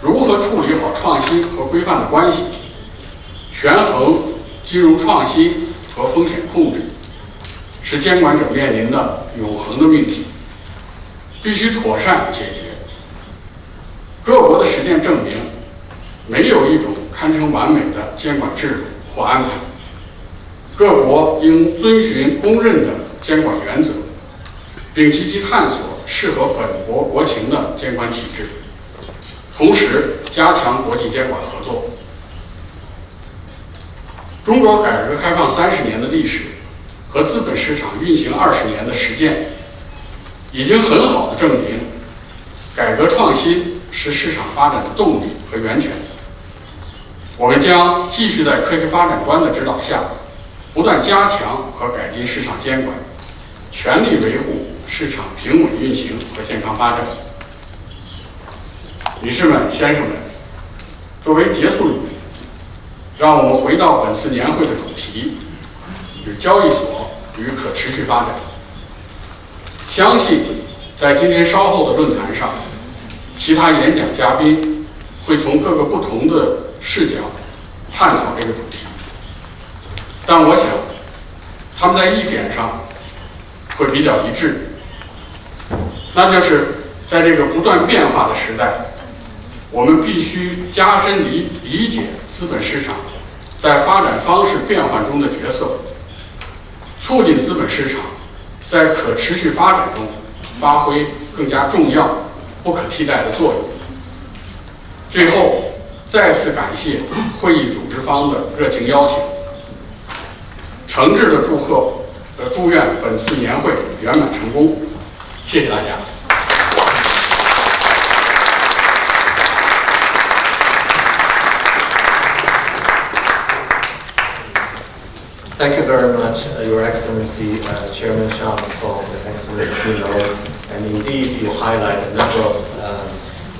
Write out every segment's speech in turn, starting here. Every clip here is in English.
如何处理好创新和规范的关系，权衡金融创新和风险控制，是监管者面临的永恒的命题，必须妥善解决。各国的实践证明，没有一种堪称完美的监管制度或安排。各国应遵循公认的监管原则，并积极探索适合本国国情的监管体制，同时加强国际监管合作。中国改革开放30年的历史和资本市场运行20年的实践，已经很好地证明，改革创新是市场发展的动力和源泉。我们将继续在科学发展观的指导下，不断加强和改进市场监管，全力维护市场平稳运行和健康发展。女士们、先生们，作为结束语，让我们回到本次年会的主题：与交易所与可持续发展。相信在今天稍后的论坛上，其他演讲嘉宾会从各个不同的视角探讨这个主题，但我想他们在一点上会比较一致，那就是在这个不断变化的时代，我们必须加深理解资本市场在发展方式变换中的角色，促进资本市场在可持续发展中发挥更加重要、不可替代的作用。最后，再次感谢会议组织方的热情邀请，诚挚的祝愿本次年会圆满成功。谢谢大家。Thank you very much, Your Excellency, Chairman Shang, for the excellent keynote. And indeed, you highlight a number of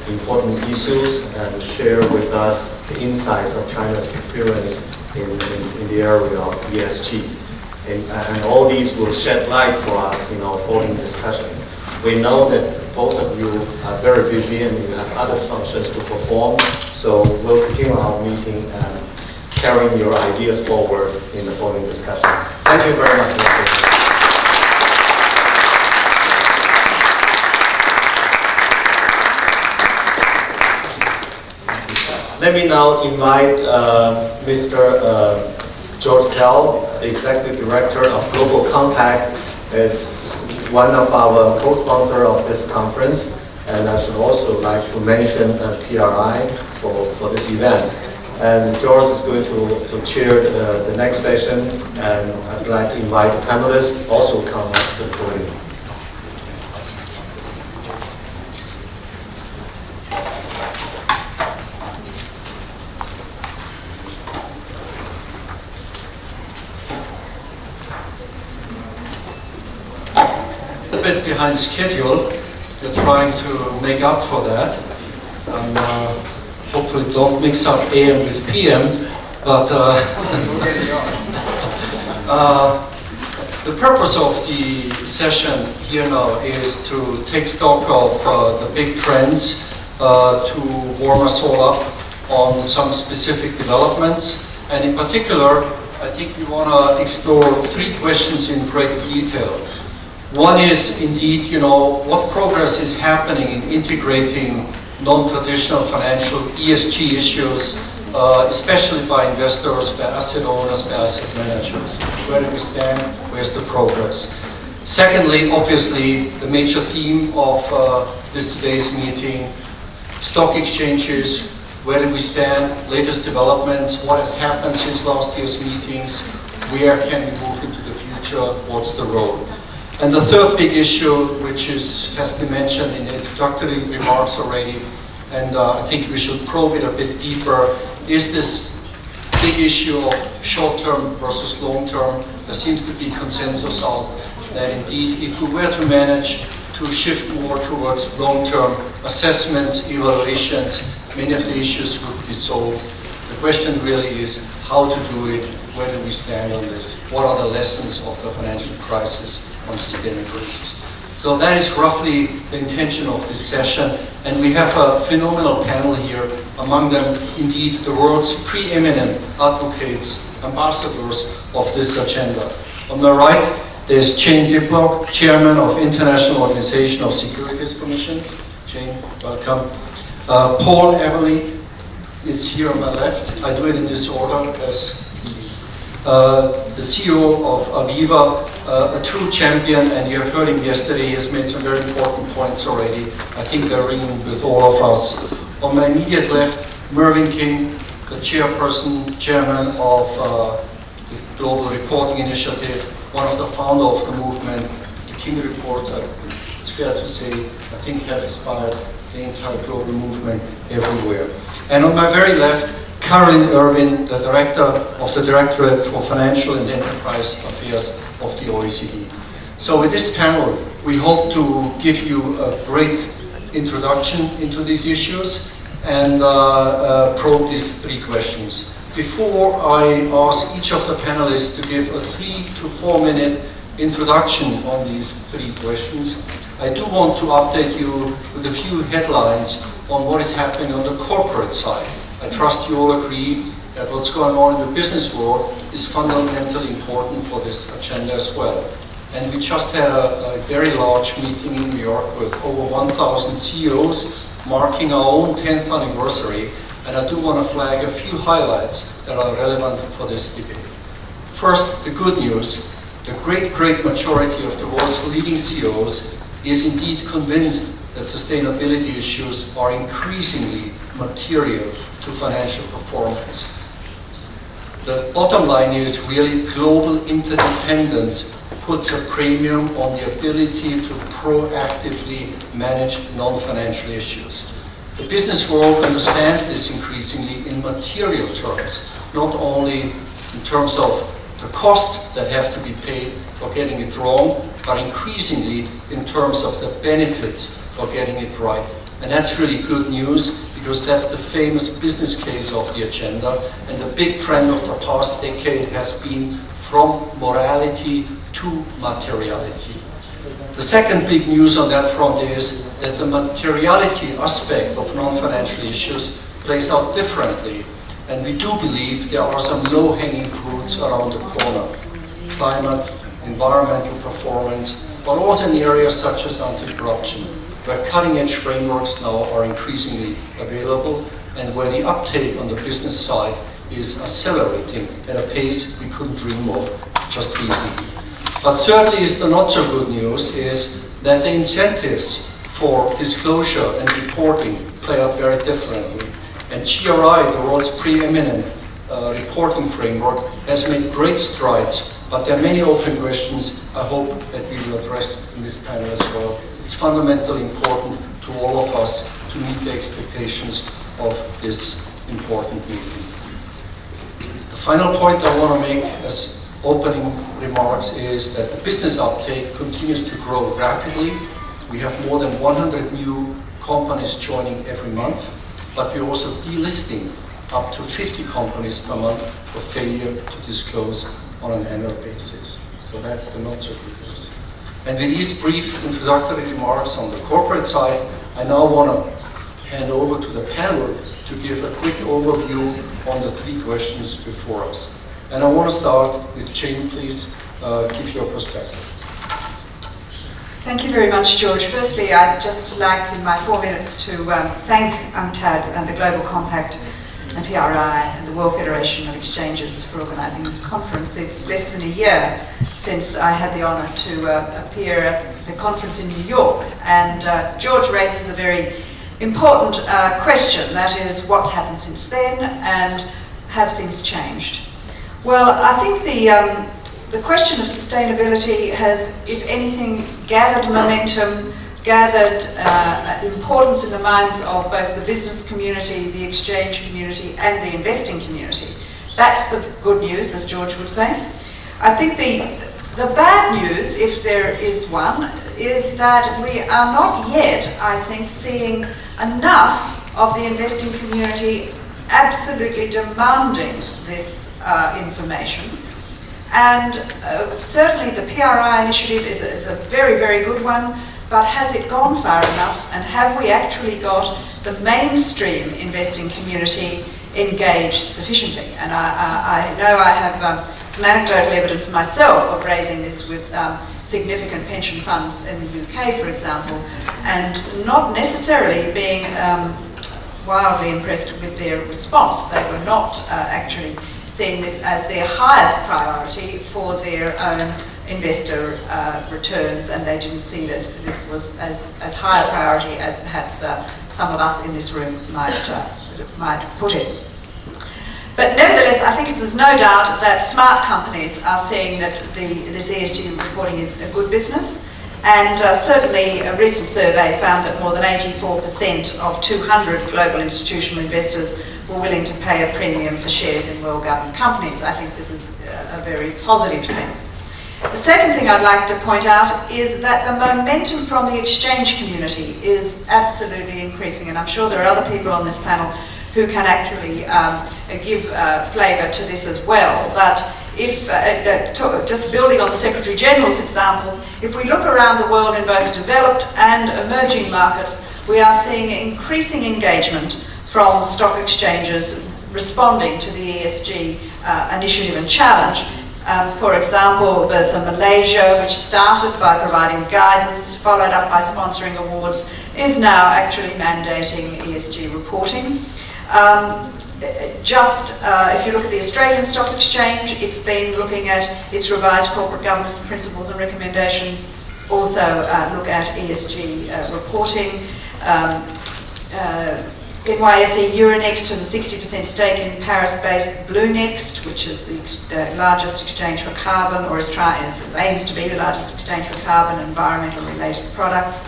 important issues and share with us the insights of China's experience in the area of ESG. And all these will shed light for us in our following discussion. We know that both of you are very busy and you have other functions to perform, so we'll continue our meeting and carrying your ideas forward in the following discussion. Thank you very much. Let me now invite Mr. George Tell, Executive Director of Global Compact, as one of our co-sponsors of this conference. And I should also like to mention PRI for this event. And George is going to chair the next session, and I'd like to invite the panelists also come up to the podium. A bit behind schedule. We're trying to make up for that. Hopefully don't mix up AM with PM, but the purpose of the session here now is to take stock of the big trends, to warm us all up on some specific developments, and in particular, I think we want to explore 3 questions in great detail. One is indeed, what progress is happening in integrating non-traditional financial ESG issues, especially by investors, by asset owners, by asset managers. Where do we stand? Where's the progress? Secondly, obviously, the major theme of today's meeting, stock exchanges. Where do we stand? Latest developments. What has happened since last year's meetings? Where can we move into the future? What's the road? And the third big issue, which has been mentioned in the introductory remarks already, and I think we should probe it a bit deeper, is this big issue of short-term versus long-term. There seems to be consensus on that indeed, if we were to manage to shift more towards long-term assessments, evaluations, many of the issues would be solved. The question really is how to do it, where do we stand on this, what are the lessons of the financial crisis on systemic risks. So that is roughly the intention of this session. And we have a phenomenal panel here, among them indeed the world's preeminent advocates, ambassadors of this agenda. On the right, there's Jane Diplock, Chairman of International Organization of Securities Commission. Jane, welcome. Paul Everly is here on my left. I do it in this order as the CEO of Aviva, a true champion, and you have heard him yesterday. He has made some very important points already. I think they're ringing with all of us. On my immediate left, Mervyn King, the chairman of the Global Reporting Initiative, one of the founders of the movement. The King reports, it's fair to say, I think have inspired the entire global movement everywhere. And on my very left, Caroline Irwin, the director of the Directorate for Financial and Enterprise Affairs of the OECD. So with this panel, we hope to give you a great introduction into these issues and probe these 3 questions. Before I ask each of the panelists to give a 3 to 4 minute introduction on these 3 questions, I do want to update you with a few headlines on what is happening on the corporate side. I trust you all agree that what's going on in the business world is fundamentally important for this agenda as well. And we just had a very large meeting in New York with over 1,000 CEOs marking our own 10th anniversary, and I do want to flag a few highlights that are relevant for this debate. First, the good news. The great majority of the world's leading CEOs is indeed convinced that sustainability issues are increasingly material to financial performance. The bottom line is really global interdependence puts a premium on the ability to proactively manage non-financial issues. The business world understands this increasingly in material terms, not only in terms of the costs that have to be paid for getting it wrong, but increasingly in terms of the benefits for getting it right. And that's really good news, because that's the famous business case of the agenda, and the big trend of the past decade has been from morality to materiality. The second big news on that front is that the materiality aspect of non-financial issues plays out differently, and we do believe there are some low-hanging fruits around the corner. Climate, environmental performance, but also in areas such as anti-corruption, where cutting-edge frameworks now are increasingly available, and where the uptake on the business side is accelerating at a pace we couldn't dream of just recently. But thirdly is the not so good news, is that the incentives for disclosure and reporting play out very differently. And GRI, the world's preeminent reporting framework, has made great strides, but there are many open questions I hope that we will address in this panel as well. It's fundamentally important to all of us to meet the expectations of this important meeting. The final point I want to make as opening remarks is that the business uptake continues to grow rapidly. We have more than 100 new companies joining every month, but we're also delisting up to 50 companies per month for failure to disclose on an annual basis. So that's the not so good news. And with these brief introductory remarks on the corporate side, I now want to hand over to the panel to give a quick overview on the 3 questions before us. And I want to start with Jane. Please give your perspective. Thank you very much, George. Firstly, I'd just like, in my 4 minutes, to thank UNCTAD and the Global Compact and PRI and the World Federation of Exchanges for organising this conference. It's less than a year since I had the honour to appear at the conference in New York, and George raises a very important question, that is, what's happened since then and have things changed? Well, I think the question of sustainability has, if anything, gathered momentum, gathered importance in the minds of both the business community, the exchange community, and the investing community. That's the good news, as George would say. I think the bad news, if there is one, is that we are not yet, I think, seeing enough of the investing community absolutely demanding this information. And certainly the PRI initiative is a very, very good one, but has it gone far enough, and have we actually got the mainstream investing community engaged sufficiently? And I know I have some anecdotal evidence myself of raising this with significant pension funds in the UK, for example, and not necessarily being wildly impressed with their response. They were not actually seeing this as their highest priority for their own investor returns, and they didn't see that this was as high a priority as perhaps some of us in this room might put it. But nevertheless, I think there's no doubt that smart companies are seeing that this ESG reporting is a good business, and certainly a recent survey found that more than 84% of 200 global institutional investors were willing to pay a premium for shares in well-governed companies. I think this is a very positive thing. The second thing I'd like to point out is that the momentum from the exchange community is absolutely increasing, and I'm sure there are other people on this panel who can actually give flavour to this as well. But if, just building on the Secretary General's examples, if we look around the world in both developed and emerging markets, we are seeing increasing engagement from stock exchanges responding to the ESG initiative and challenge. For example, Bursa Malaysia, which started by providing guidance, followed up by sponsoring awards, is now actually mandating ESG reporting. If you look at the Australian Stock Exchange, it's been looking at its revised corporate governance principles and recommendations, also look at ESG reporting. NYSE Euronext has a 60% stake in Paris-based Bluenext, which is the largest exchange for carbon, or aims to be the largest exchange for carbon and environmental related products.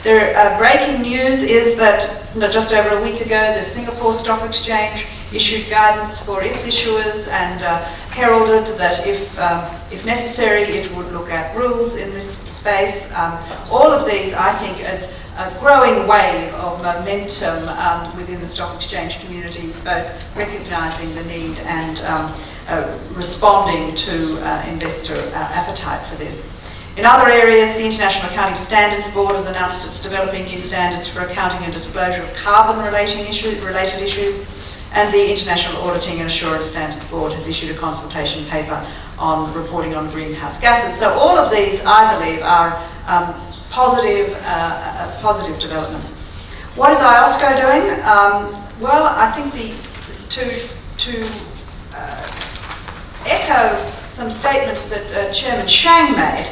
Breaking news is that just over a week ago, the Singapore Stock Exchange issued guidance for its issuers and heralded that if necessary, it would look at rules in this space. All of these, I think, as a growing wave of momentum within the stock exchange community, both recognising the need and responding to investor appetite for this. In other areas, the International Accounting Standards Board has announced it's developing new standards for accounting and disclosure of carbon-related issues, and the International Auditing and Assurance Standards Board has issued a consultation paper on reporting on greenhouse gases. So all of these, I believe, are positive developments. What is IOSCO doing? Well, I think to echo some statements that Chairman Shang made,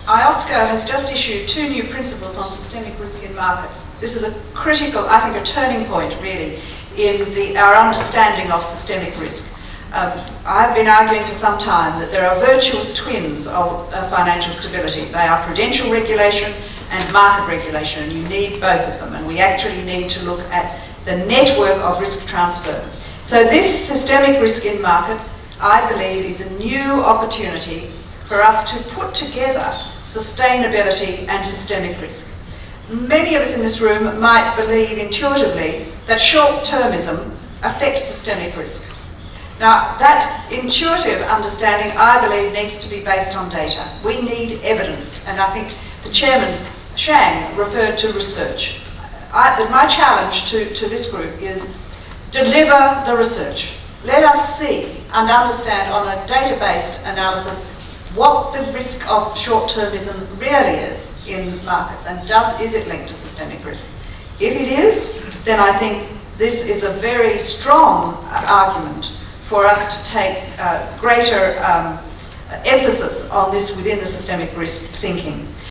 IOSCO has just issued 2 new principles on systemic risk in markets. This is a critical, I think, a turning point, really, in our understanding of systemic risk. I've been arguing for some time that there are virtuous twins of financial stability. They are prudential regulation and market regulation, and you need both of them, and we actually need to look at the network of risk transfer. So this systemic risk in markets, I believe, is a new opportunity for us to put together sustainability and systemic risk. Many of us in this room might believe intuitively that short-termism affects systemic risk. Now, that intuitive understanding, I believe, needs to be based on data. We need evidence, and I think the Chairman, Shang, referred to research. My challenge to this group is deliver the research. Let us see and understand on a data-based analysis what the risk of short-termism really is in markets, and is it linked to systemic risk? If it is, then I think this is a very strong argument for us to take greater emphasis on this within the systemic risk thinking.